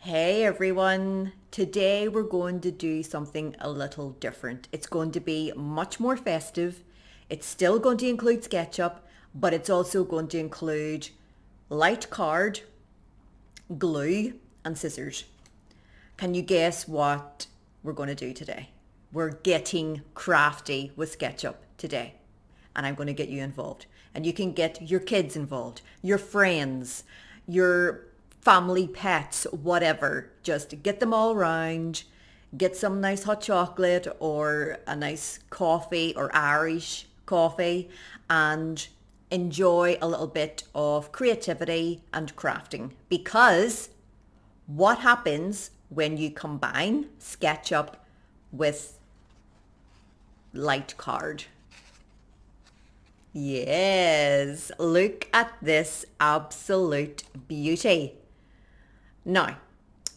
Hey everyone, today we're going to do something a little different. It's going to be much more festive. It's still going to include SketchUp, but it's also going to include light card, glue and scissors. Can you guess what we're going to do today? We're getting crafty with SketchUp today, and I'm going to get you involved. And you can get your kids involved, your friends, your family, pets, whatever. Just get them all round, get some nice hot chocolate or a nice coffee or Irish coffee, and enjoy a little bit of creativity and crafting. Because what happens when you combine SketchUp with light card? Yes, look at this absolute beauty. Now,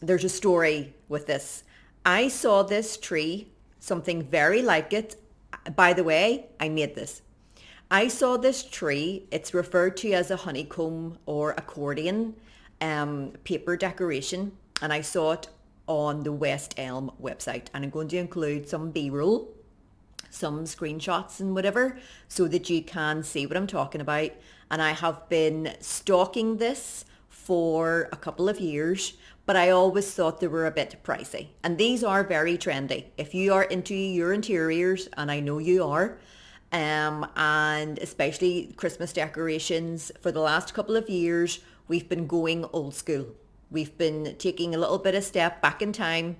there's a story with this. I saw this tree, something very like it. By the way, I made this. I saw this tree. It's referred to as a honeycomb or accordion paper decoration, and I saw it on the West Elm website. And I'm going to include some B-roll, some screenshots and whatever, so that you can see what I'm talking about. And I have been stalking this for a couple of years, but I always thought they were a bit pricey. And these are very trendy. If you are into your interiors, and I know you are, and especially Christmas decorations, for the last couple of years, we've been going old school. We've been taking a little bit of step back in time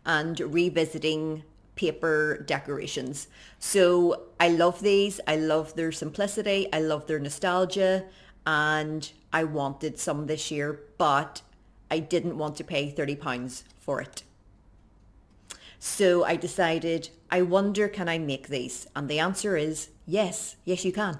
and revisiting paper decorations. So I love these. I love their simplicity. I love their nostalgia. And I wanted some this year, but I didn't want to pay £30 for it. So I decided, I wonder, can I make these? And the answer is yes, yes you can.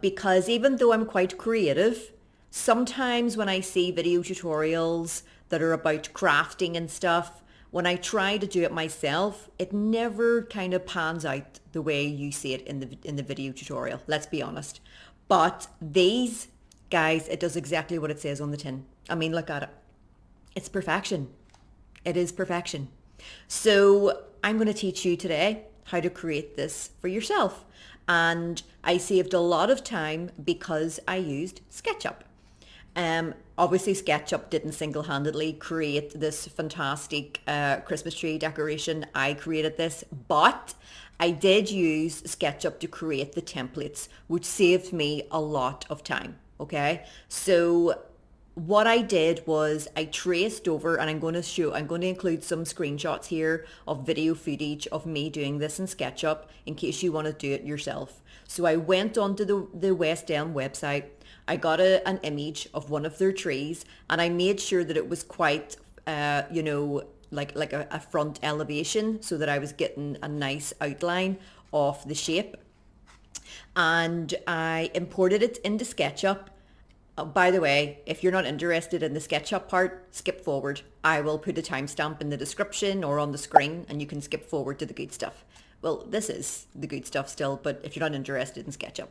Because even though I'm quite creative, sometimes when I see video tutorials that are about crafting and stuff, when I try to do it myself, it never kind of pans out the way you see it in the video tutorial. Let's be honest. But these guys, it does exactly what it says on the tin. I mean, look at it. It's perfection. It is perfection. So I'm going to teach you today how to create this for yourself. And I saved a lot of time because I used SketchUp. Obviously SketchUp didn't single-handedly create this fantastic Christmas tree decoration. I created this, but I did use SketchUp to create the templates, which saved me a lot of time. Okay, so what I did was I traced over, and I'm going to include some screenshots here of video footage of me doing this in SketchUp in case you want to do it yourself. So I went onto the West Elm website. I got an image of one of their trees, and I made sure that it was quite, like a front elevation, so that I was getting a nice outline of the shape. And I imported it into SketchUp. By the way, if you're not interested in the SketchUp part, skip forward. I will put a timestamp in the description or on the screen, and you can skip forward to the good stuff. Well, this is the good stuff still, but if you're not interested in SketchUp.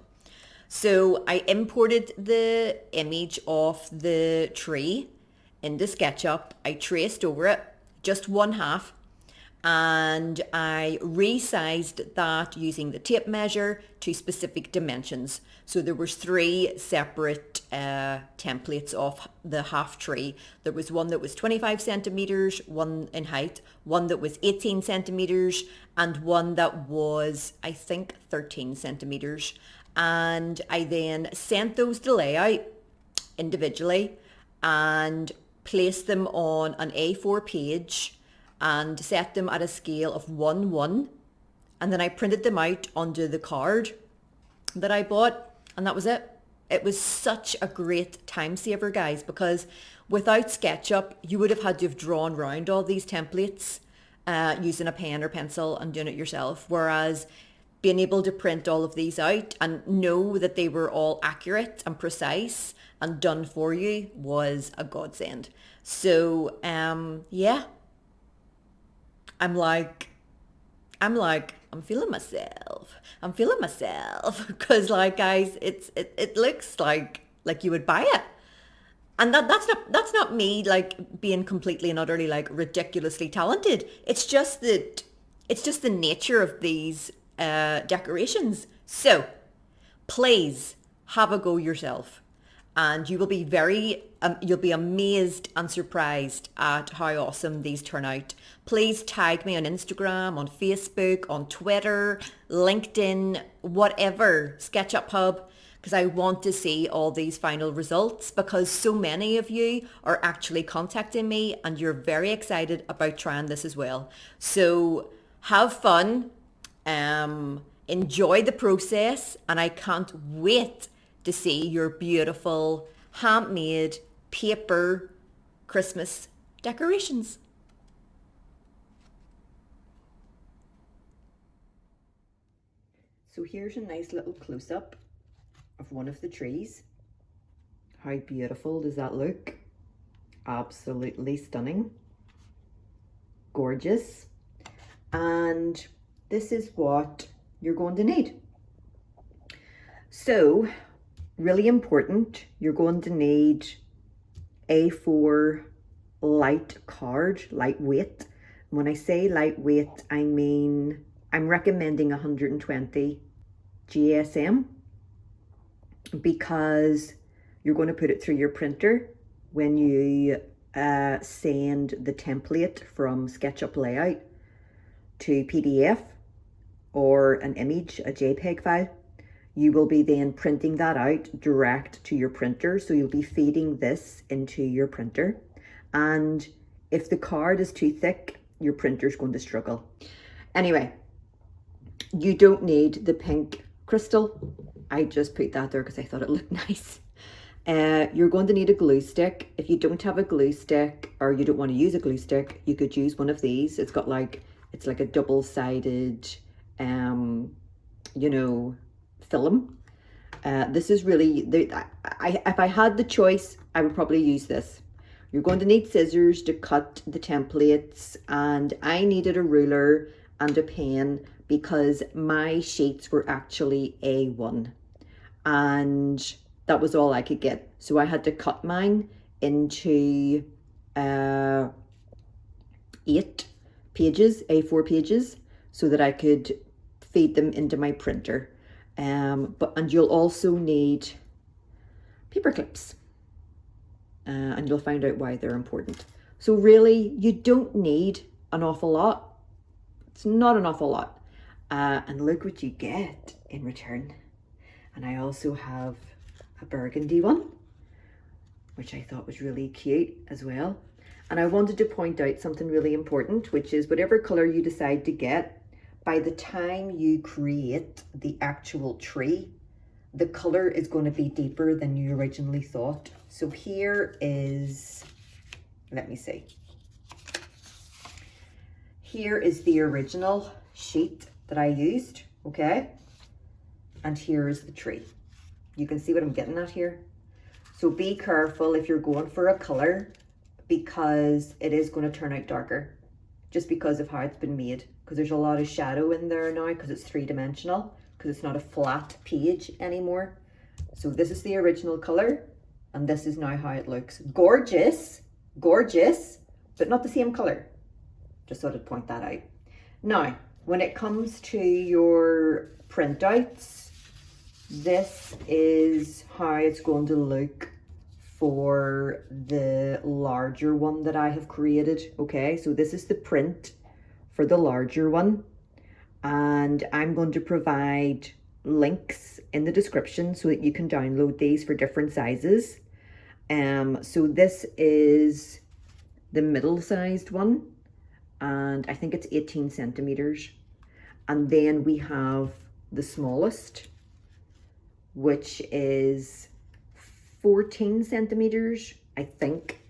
So I imported the image of the tree into SketchUp. I traced over it, just one half, and I resized that using the tape measure to specific dimensions. So there was three separate templates of the half tree. There was one that was 25 centimeters, one in height, one that was 18 centimeters, and one that was, I think, 13 centimeters. And I then sent those to layout individually and placed them on an A4 page and set them at a scale of 1:1. And then I printed them out onto the card that I bought, and that was it. It was such a great time saver, guys, because without SketchUp, you would have had to have drawn around all these templates using a pen or pencil and doing it yourself. Whereas being able to print all of these out and know that they were all accurate and precise and done for you was a godsend. So, yeah, I'm feeling myself. I'm feeling myself because, like, guys, it looks like you would buy it. And that's not me like being completely and utterly like ridiculously talented. It's just the nature of these decorations. So please have a go yourself, and you will be you'll be amazed and surprised at how awesome these turn out. Please tag me on Instagram, on Facebook, on Twitter, LinkedIn, whatever, SketchUp Hub, because I want to see all these final results, because so many of you are actually contacting me and you're very excited about trying this as well. So have fun, enjoy the process, and I can't wait to see your beautiful handmade paper Christmas decorations. So here's a nice little close-up of one of the trees. How beautiful does that look? Absolutely stunning. Gorgeous. And this is what you're going to need. So, really important, you're going to need A4 light card, lightweight. When I say lightweight, I mean I'm recommending 120 GSM, because you're going to put it through your printer when you send the template from SketchUp Layout to PDF or an image, a JPEG file. You will be then printing that out direct to your printer. So you'll be feeding this into your printer. And if the card is too thick, your printer's going to struggle. Anyway, you don't need the pink crystal. I just put that there because I thought it looked nice. You're going to need a glue stick. If you don't have a glue stick, or you don't want to use a glue stick, you could use one of these. It's got like, it's like a double-sided, you know, film. This is really, if I had the choice, I would probably use this. You're going to need scissors to cut the templates, and I needed a ruler and a pen because my sheets were actually A1 and that was all I could get. So I had to cut mine into 8 pages, A4 pages, so that I could feed them into my printer. And you'll also need paper clips, and you'll find out why they're important. So really, you don't need an awful lot. It's not an awful lot. And look what you get in return. And I also have a burgundy one, which I thought was really cute as well. And I wanted to point out something really important, which is whatever color you decide to get, by the time you create the actual tree, the color is going to be deeper than you originally thought. So here is, let me see. Here is the original sheet that I used, okay? And here is the tree. You can see what I'm getting at here. So be careful if you're going for a color, because it is going to turn out darker just because of how it's been made. Because there's a lot of shadow in there now because it's three-dimensional, because it's not a flat page anymore. So this is the original color, and this is now how it looks. Gorgeous, gorgeous, but not the same color. Just thought I'd point that out. Now, when it comes to your printouts, this is how it's going to look for the larger one that I have created. Okay, so this is the print for the larger one, and I'm going to provide links in the description so that you can download these for different sizes. So this is the middle-sized one, and I think it's 18 centimeters. And then we have the smallest, which is 14 centimeters, I think.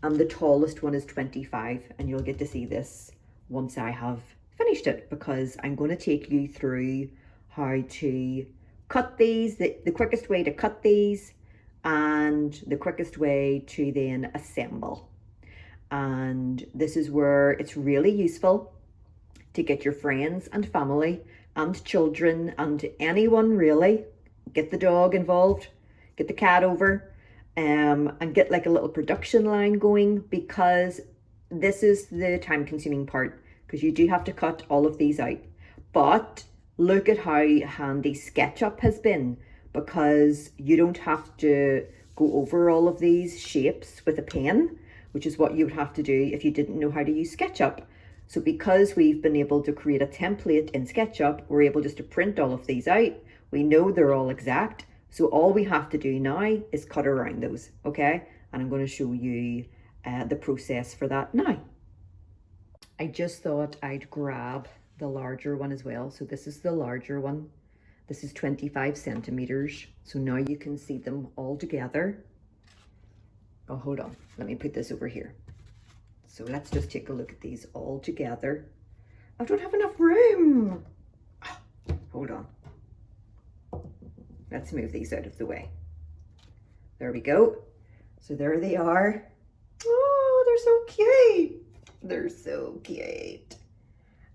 And the tallest one is 25, and you'll get to see this once I have finished it, because I'm going to take you through how to cut these, the quickest way to cut these, and the quickest way to then assemble. And this is where it's really useful to get your friends and family and children and anyone really. Get the dog involved, get the cat over, and get like a little production line going, because this is the time consuming part, because you do have to cut all of these out. But look at how handy SketchUp has been, because you don't have to go over all of these shapes with a pen, which is what you would have to do if you didn't know how to use SketchUp. So because we've been able to create a template in SketchUp, we're able just to print all of these out. We know they're all exact. So all we have to do now is cut around those, okay? And I'm going to show you the process for that now. I just thought I'd grab the larger one as well. So this is the larger one. This is 25 centimeters. So now you can see them all together. Oh, hold on. Let me put this over here. So let's just take a look at these all together. I don't have enough room. Oh, hold on. Let's move these out of the way. There we go. So there they are. Oh, they're so cute. They're so cute.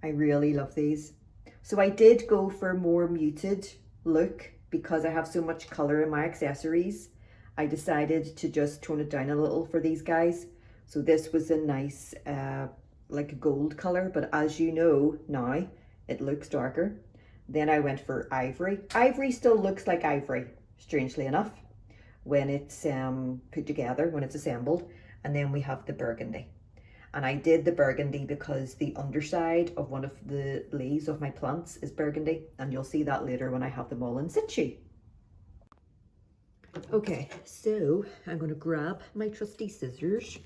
I really love these. So I did go for a more muted look because I have so much color in my accessories. I decided to just tone it down a little for these guys. So this was a nice like a gold color, but as you know now, it looks darker. Then I went for ivory. Ivory still looks like ivory, strangely enough, when it's put together, when it's assembled. And then we have the burgundy. And I did the burgundy because the underside of one of the leaves of my plants is burgundy. And you'll see that later when I have them all in situ. Okay, so I'm going to grab my trusty scissors.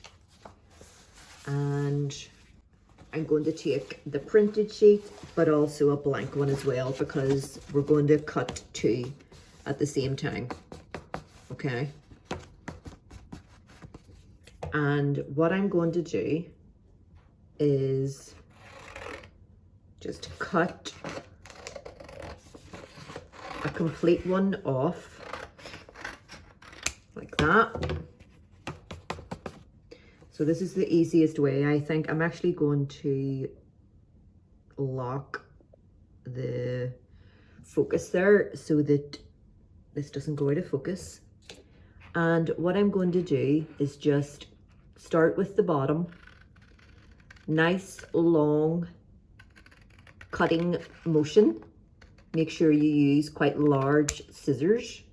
And I'm going to take the printed sheet, but also a blank one as well, because we're going to cut two at the same time. Okay. And what I'm going to do is just cut a complete one off like that. So this is the easiest way. I think I'm actually going to lock the focus there so that this doesn't go out of focus. And what I'm going to do is just start with the bottom. Nice long cutting motion. Make sure you use quite large scissors.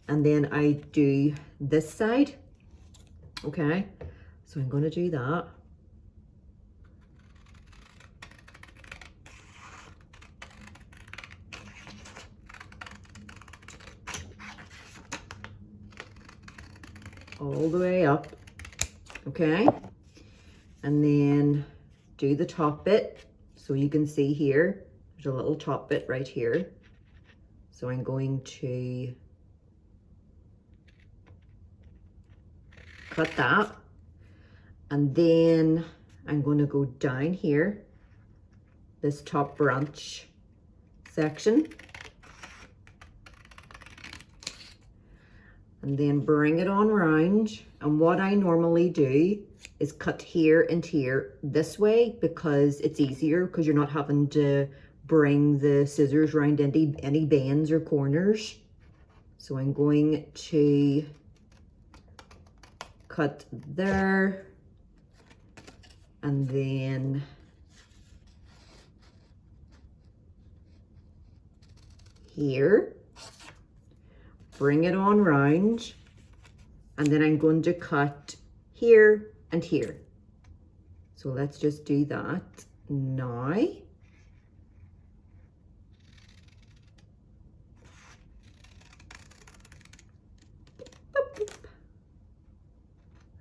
And then I do this side. Okay. So I'm going to do that. All the way up. Okay. And then do the top bit. So you can see here, there's a little top bit right here. So I'm going to cut that. And then I'm going to go down here, this top branch section, and then bring it on round. And what I normally do is cut here and here this way, because it's easier, because you're not having to bring the scissors around any bends or corners. So I'm going to cut there. And then here, bring it on round, and then I'm going to cut here and here. So let's just do that now.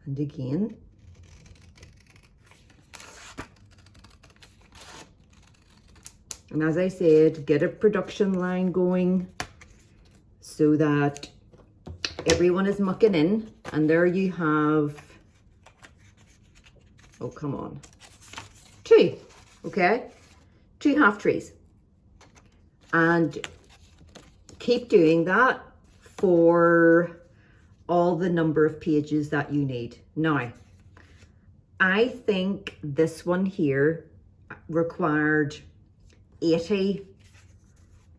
And again. And as I said, get a production line going so that everyone is mucking in. And there you have, oh, come on, two, okay? 2 half trees. And keep doing that for all the number of pages that you need. Now, I think this one here required 80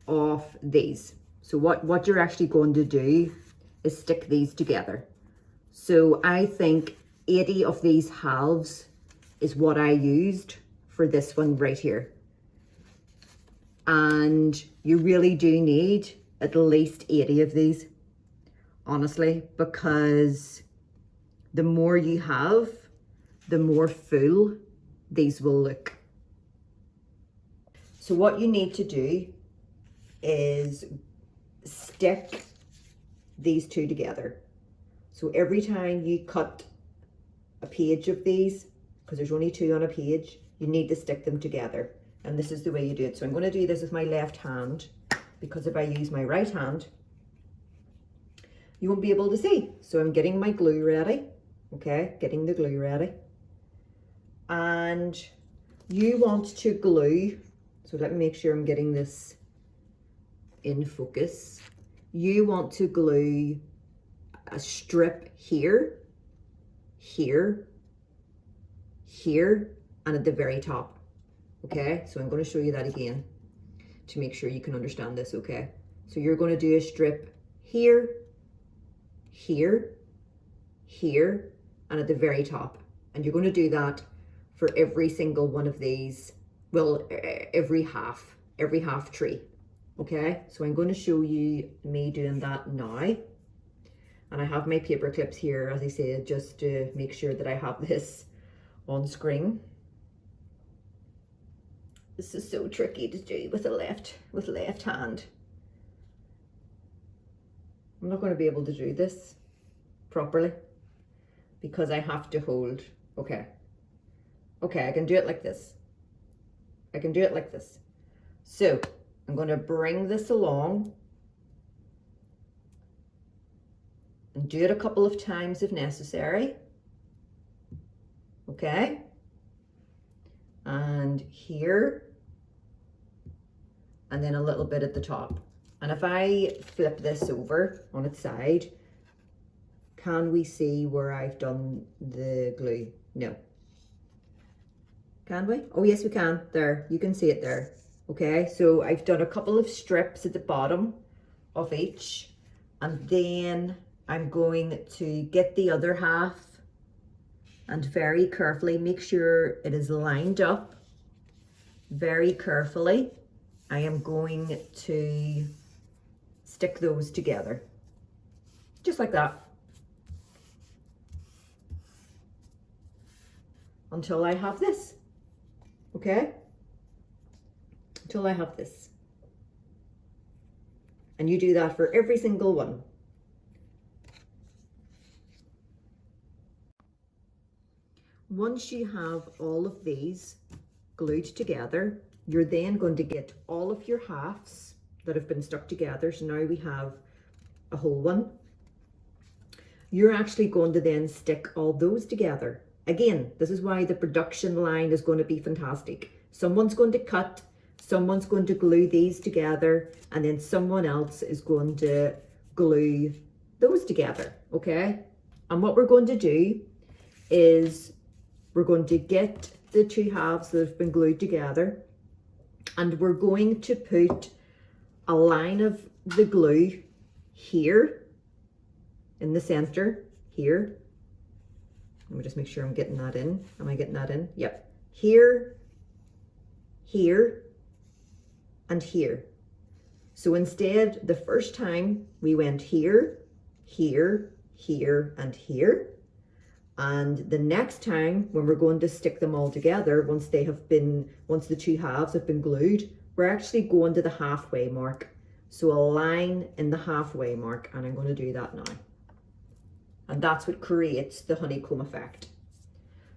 of these. So what you're actually going to do is stick these together. So I think 80 of these halves is what I used for this one right here. And you really do need at least 80 of these, honestly, because the more you have, the more full these will look. So what you need to do is stick these two together. So every time you cut a page of these, because there's only 2 on a page, you need to stick them together. And this is the way you do it. So I'm going to do this with my left hand, because if I use my right hand, you won't be able to see. So I'm getting my glue ready. Okay, getting the glue ready. And you want to glue, so let me make sure I'm getting this in focus. You want to glue a strip here, here, here, and at the very top. Okay, so I'm going to show you that again to make sure you can understand this. Okay, so you're going to do a strip here, here, here, and at the very top. And you're going to do that for every single one of these, well, every half tree. Okay, so I'm going to show you me doing that now. And I have my paper clips here, as I said, just to make sure that I have this on screen. This is so tricky to do with left hand. I'm not going to be able to do this properly because I have to hold. Okay, I can do it like this. I can do it like this. So I'm going to bring this along and do it a couple of times if necessary. Okay, and here, and then a little bit at the top. And if I flip this over on its side, can we see where I've done the glue? No. Can we? Oh yes, we can. There, you can see it there. Okay, so I've done a couple of strips at the bottom of each, and then I'm going to get the other half and very carefully make sure it is lined up. Very carefully, I am going to stick those together, just like that, until I have this. Okay, until I have this. And you do that for every single one. Once you have all of these glued together, you're then going to get all of your halves that have been stuck together. So now we have a whole one. You're actually going to then stick all those together. Again, this is why the production line is going to be fantastic. Someone's going to cut, someone's going to glue these together, and then someone else is going to glue those together, okay? And what we're going to do is we're going to get the 2 halves that have been glued together, and we're going to put a line of the glue here in the center, here. Let me just make sure I'm getting that in. Am I getting that in? Yep. Here, here, and here. So instead, the first time we went here, here, here, and here. And the next time when we're going to stick them all together, once the 2 halves have been glued, we're actually going to the halfway mark. So a line in the halfway mark, and I'm going to do that now. And that's what creates the honeycomb effect.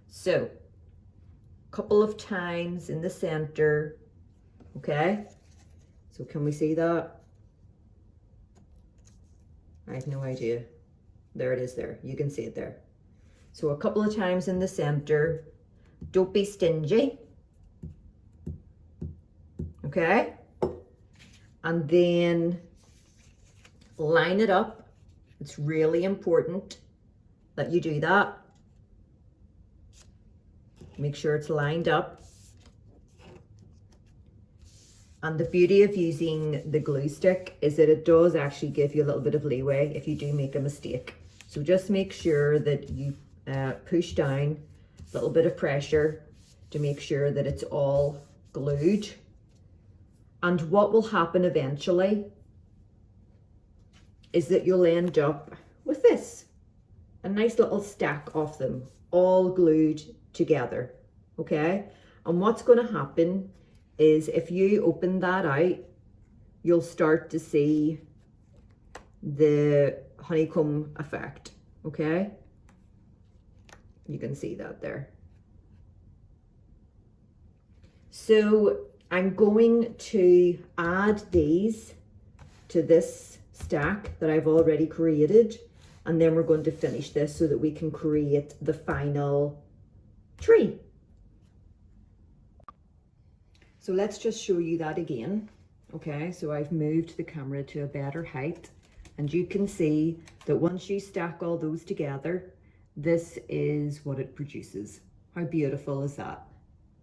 So, a couple of times in the center, okay? So can we see that? I have no idea. There it is there, you can see it there. So a couple of times in the center, don't be stingy, okay? And then line it up. It's really important that you do that. Make sure it's lined up. And the beauty of using the glue stick is that it does actually give you a little bit of leeway if you do make a mistake. So So just make sure that you push down a little bit of pressure to make sure that it's all glued. And what will happen eventually is that you'll end up with this, a nice little stack of them all glued together, okay? And what's going to happen is if you open that out, you'll start to see the honeycomb effect, okay? You can see that there. So I'm going to add these to this stack that I've already created, and then we're going to finish this so that we can create the final tree. So let's just show you that again. Okay, so I've moved the camera to a better height, and you can see that once you stack all those together, this is what it produces. How beautiful is that?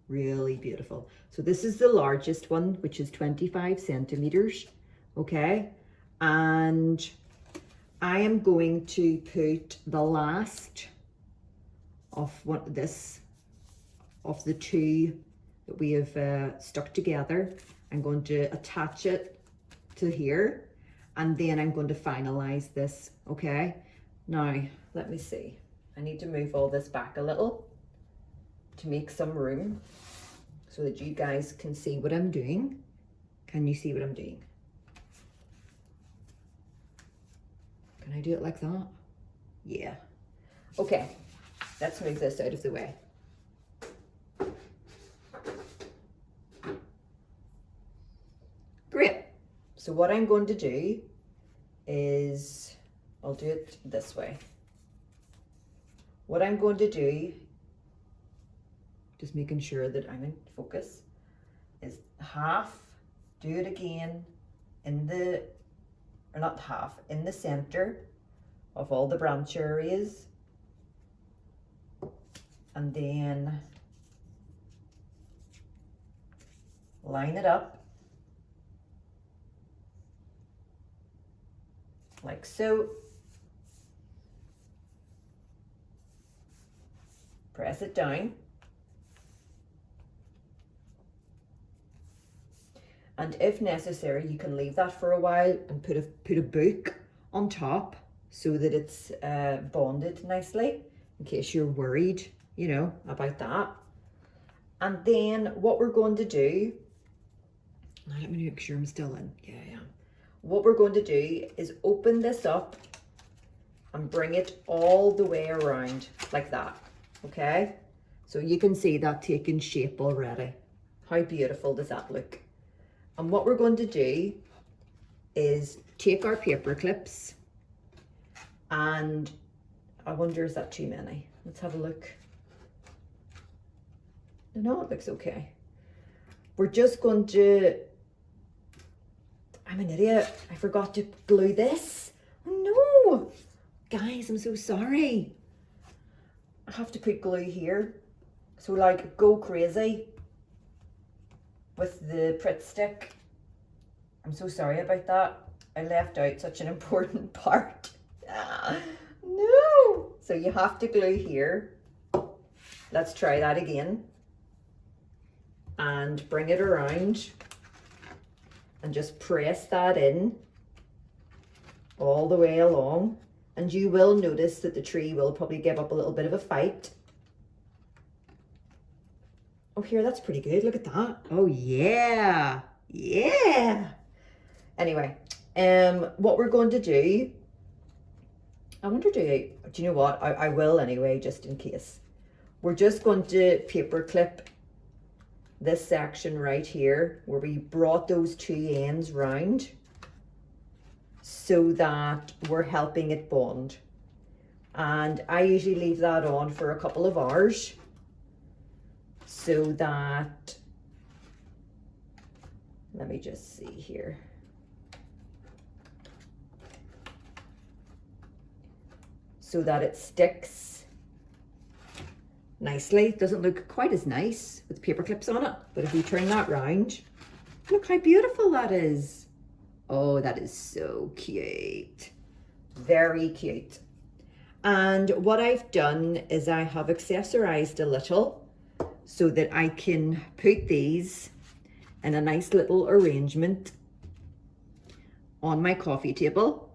Really beautiful. So this is the largest one, which is 25 centimeters, okay? And I am going to put the last of of the two that we have stuck together. I'm going to attach it to here, and then I'm going to finalize this, okay? Now, let me see. I need to move all this back a little to make some room so that you guys can see what I'm doing. Can you see what I'm doing? Can I do it like that? Yeah. Okay, let's move this out of the way. Great. So what I'm going to do is, I'll do it this way. What I'm going to do, just making sure that I'm in focus, is half, do it again in the, or not half, in the center of all the branch areas. And then line it up like so. Press it down. And if necessary, you can leave that for a while and put a book on top so that it's bonded nicely, in case you're worried, you know, about that. And then what we're going to do, now let me make sure I'm still in. Yeah, I am. What we're going to do is open this up and bring it all the way around like that, okay? So you can see that taking shape already. How beautiful does that look? And what we're going to do is take our paper clips, and I wonder, is that too many? Let's have a look. No, it looks okay. We're just going to, I'm an idiot. I forgot to glue this. Oh no, guys, I'm so sorry. I have to put glue here. So like, go crazy with the Pritt stick. I'm so sorry about that. I left out such an important part. No! So you have to glue here. Let's try that again. And bring it around and just press that in all the way along. And you will notice that the tree will probably give up a little bit of a fight. Oh, here, that's pretty good. Look at that. Oh, yeah. Yeah. Anyway, what we're going to do, I wonder, do you know what? I will anyway, just in case. We're just going to paper clip this section right here where we brought those two ends round so that we're helping it bond. And I usually leave that on for a couple of hours so that, let me just see here. So that it sticks nicely. It doesn't look quite as nice with paper clips on it, but if you turn that round, look how beautiful that is. Oh, that is so cute. Very cute. And what I've done is I have accessorized a little so that I can put these in a nice little arrangement on my coffee table.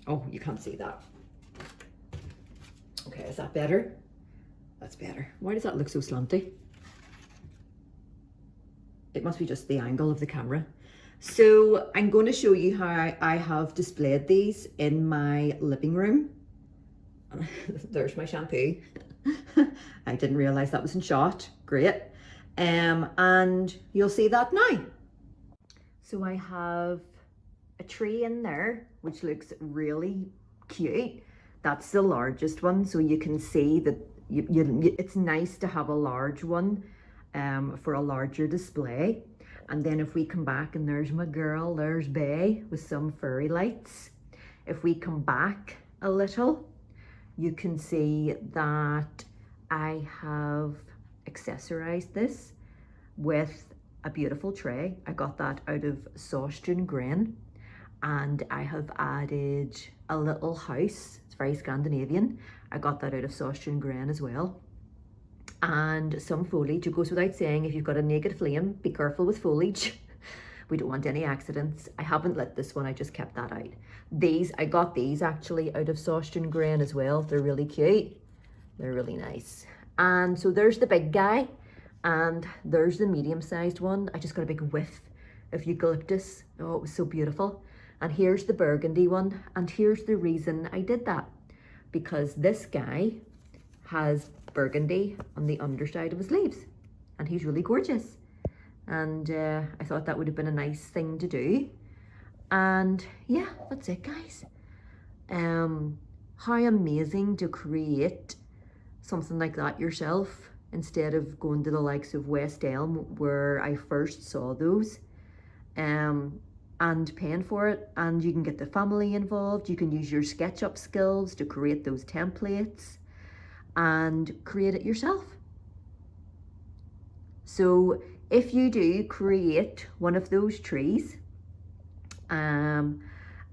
Oh, you can't see that. Okay, is that better? That's better. Why does that look so slanty? It must be just the angle of the camera. So I'm going to show you how I have displayed these in my living room. There's my shampoo. I didn't realize that was in shot. Great. And you'll see that now. So I have a tree in there, which looks really cute. That's the largest one, so you can see that it's nice to have a large one for a larger display. And then if we come back, and there's my girl, there's Bay with some fairy lights. If we come back a little, you can see that I have accessorized this with a beautiful tray. I got that out of Saustrian grain, and I have added a little house. It's very Scandinavian. I got that out of Saustrian grain as well. And some foliage. It goes without saying, if you've got a naked flame, be careful with foliage. We don't want any accidents. I haven't lit this one, I just kept that out. These, I got these actually out of Saustrian grain as well. They're really cute. They're really nice. And so there's the big guy, and there's the medium-sized one. I just got a big whiff of eucalyptus. Oh, it was so beautiful. And here's the burgundy one, and here's the reason I did that. Because this guy has burgundy on the underside of his leaves, and he's really gorgeous. And I thought that would have been a nice thing to do. And yeah, that's it, guys. How amazing to create something like that yourself instead of going to the likes of West Elm, where I first saw those, and paying for it. And you can get the family involved. You can use your SketchUp skills to create those templates and create it yourself. So if you do create one of those trees,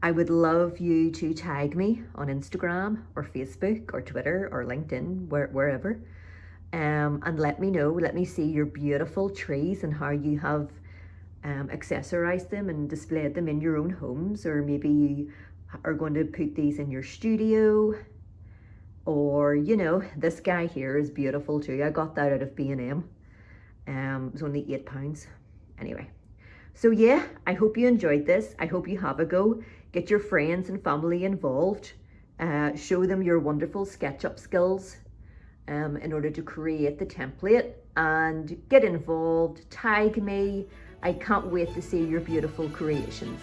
I would love you to tag me on Instagram or Facebook or Twitter or LinkedIn, wherever, and let me know. Let me see your beautiful trees and how you have accessorized them and displayed them in your own homes, or maybe you are going to put these in your studio. Or, you know, this guy here is beautiful too. I got that out of B&M. It was only £8. Anyway, so yeah, I hope you enjoyed this. I hope you have a go. Get your friends and family involved. Show them your wonderful SketchUp skills in order to create the template, and get involved. Tag me. I can't wait to see your beautiful creations.